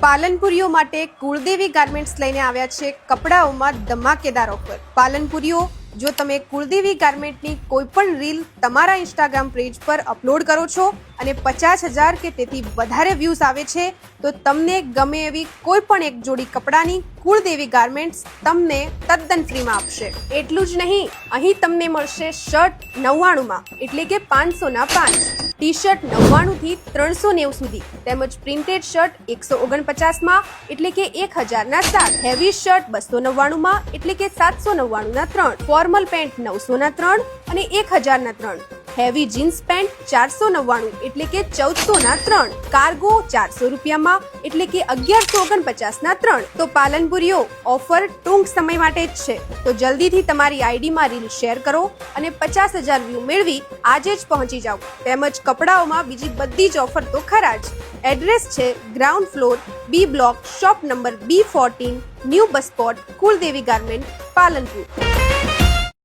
પાલનપુરીઓ માટે કુળદેવી ગાર્મેન્ટ્સ લઈને આવ્યા છે કપડાઓમાં ધમાકેદાર ઓફર. પાલનપુરીઓ, જો તમે કુળદેવી ગાર્મેન્ટની કોઈ પણ રીલ તમારા ઇન્સ્ટાગ્રામ પેજ પર અપલોડ કરો છો અને 50,000 કે તેથી વધારે વ્યૂઝ આવે છે તો તમને ગમે એવી કોઈ પણ એક જોડી કપડાની કુળદેવી ગાર્મેન્ટ્સ તમને તદ્દન ફ્રીમાં આપશે. એટલું જ નહીં, અહીં તમને મળશે શર્ટ 99માં એટલે કે 500ના 5, ટી શર્ટ 99 થી 390 સુધી, તેમજ પ્રિન્ટેડ શર્ટ 149માં એટલે કે 1000ના 7, હેવી શર્ટ 299માં એટલે કે 799ના 3, ફોર્મલ પેન્ટ 900ના 3 અને 1000ના 3, હેવી જીન્સ પેન્ટ 499 એટલે કે 1400ના 3, કાર્ગો 400 રૂપિયામાં એટલે કે 1149ના 3. તો પાલનપુરીઓ, ઓફર ટૂંક સમય માટે જ છે, તો જલ્દીથી તમારી આઈડીમાં રીલ શેર કરો અને 50,000 વ્યૂ મેળવી આજે જ પહોંચી જાઓ. તેમજ કપડાઓમાં બીજી બધી જ ઓફર તો ખરા જ. એડ્રેસ છે ground floor, B block, shop number B14, new bus spot, Kuldevi garment, Palanpur.